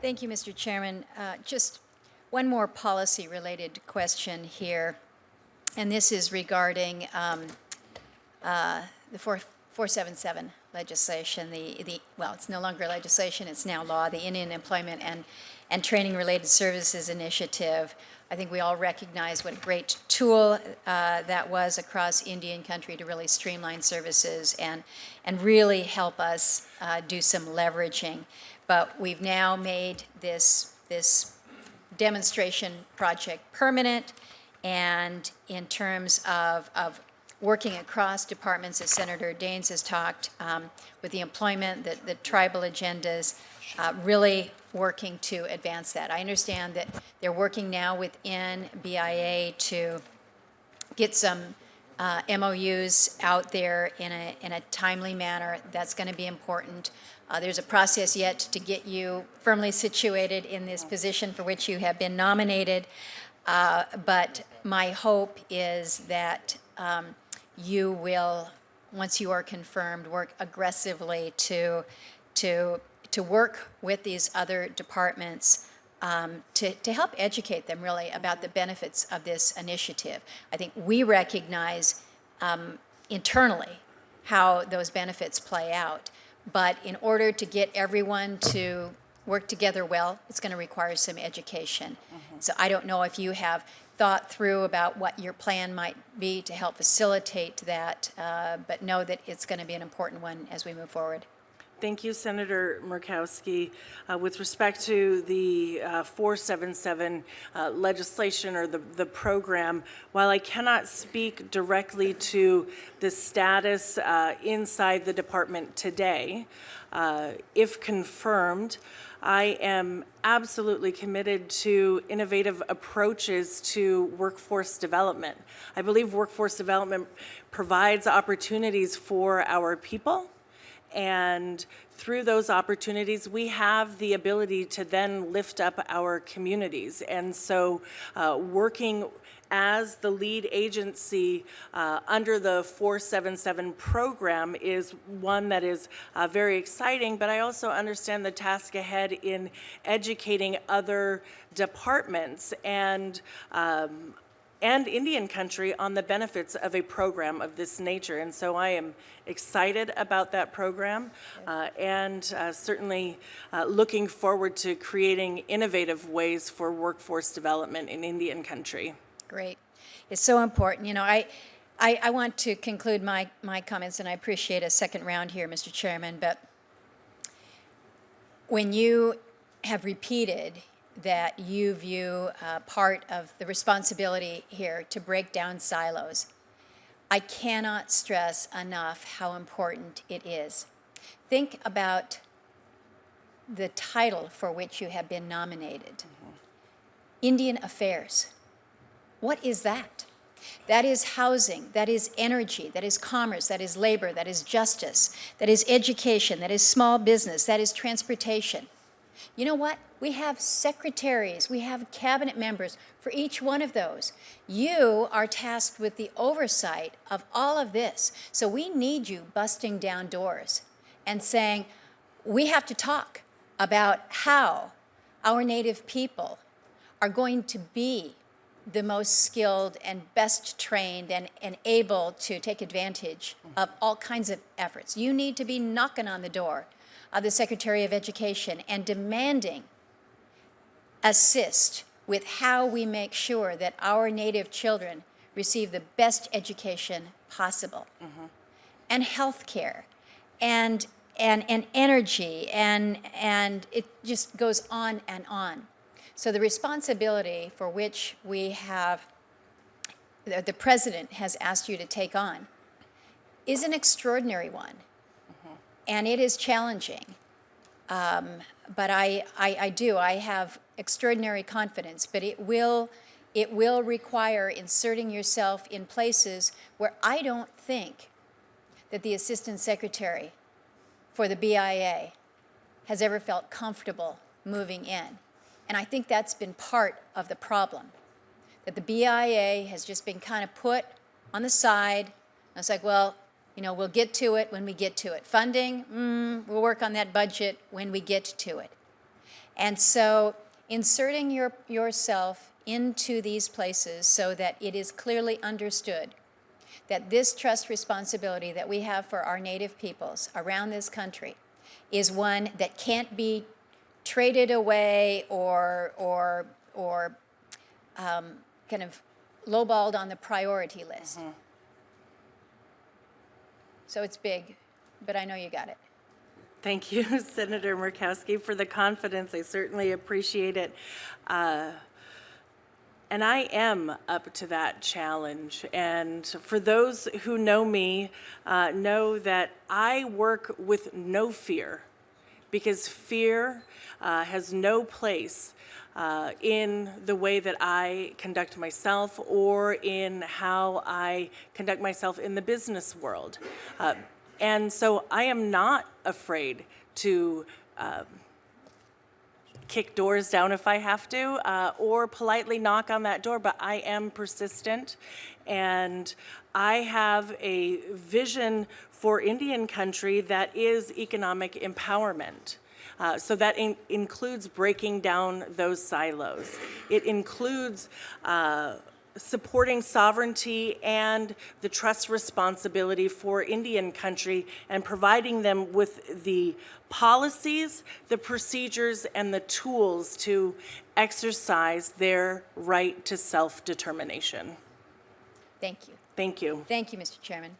Thank you, Mr. Chairman. Just one more policy-related question here, and this is regarding the 477 legislation. Well, it's no longer legislation; it's now law. The Indian Employment and Training-Related Services Initiative. I think we all recognize what a great tool that was across Indian country to really streamline services and really help us do some leveraging. But we've now made this demonstration project permanent, and in terms of working across departments, as Senator Daines has talked, with the employment, the tribal agendas, really working to advance that. I understand that they're working now within BIA to get some MOUs out there in a timely manner. That's going to be important. There's a process yet to get you firmly situated in this position for which you have been nominated. But my hope is that you will, once you are confirmed, work aggressively to work with these other departments to help educate them really about the benefits of this initiative. I think we recognize internally how those benefits play out, but in order to get everyone to work together well, it's going to require some education. So I don't know if you have thought through about what your plan might be to help facilitate that, but know that it's going to be an important one as we move forward. Thank you, Senator Murkowski. With respect to the 477 legislation or the program, while I cannot speak directly to the status inside the department today, if confirmed, I am absolutely committed to innovative approaches to workforce development. I believe workforce development provides opportunities for our people, and through those opportunities, we have the ability to then lift up our communities. And so working as the lead agency under the 477 program is one that is very exciting, but I also understand the task ahead in educating other departments and Indian country on the benefits of a program of this nature. And so I am excited about that program and certainly looking forward to creating innovative ways for workforce development in Indian country. Great. It's so important. You know, I want to conclude my comments, and I appreciate a second round here, Mr. Chairman, but when you have repeated that you view part of the responsibility here to break down silos, I cannot stress enough how important it is. Think about the title for which you have been nominated. Indian Affairs. What is that? That is housing, that is energy, that is commerce, that is labor, that is justice, that is education, that is small business, that is transportation. You know what? We have secretaries, we have cabinet members for each one of those. You are tasked with the oversight of all of this. So we need you busting down doors and saying, we have to talk about how our Native people are going to be the most skilled and best trained and able to take advantage of all kinds of efforts. You need to be knocking on the door of the Secretary of Education and demanding assist with how we make sure that our Native children receive the best education possible, and health care, and energy, and it just goes on and on. So the responsibility for which we have, the President has asked you to take on, is an extraordinary one. And it is challenging. But I have extraordinary confidence, but it will require inserting yourself in places where I don't think that the Assistant Secretary for the BIA has ever felt comfortable moving in. And I think that's been part of the problem, that the BIA has just been kind of put on the side. And it's like, well, you know, we'll get to it when we get to it. Funding, we'll work on that budget when we get to it. And so inserting yourself into these places so that it is clearly understood that this trust responsibility that we have for our Native peoples around this country is one that can't be traded away or kind of lowballed on the priority list. So it's big, but I know you got it. Thank you, Senator Murkowski, for the confidence. I certainly appreciate it. And I am up to that challenge. And for those who know me, know that I work with no fear, because fear has no place in the way that I conduct myself or in how I conduct myself in the business world. And so I am not afraid to kick doors down if I have to, or politely knock on that door, but I am persistent, and I have a vision for Indian country that is economic empowerment. So that includes breaking down those silos. It includes supporting sovereignty and the trust responsibility for Indian country and providing them with the policies, the procedures, and the tools to exercise their right to self-determination. Thank you. Thank you. Thank you, Mr. Chairman.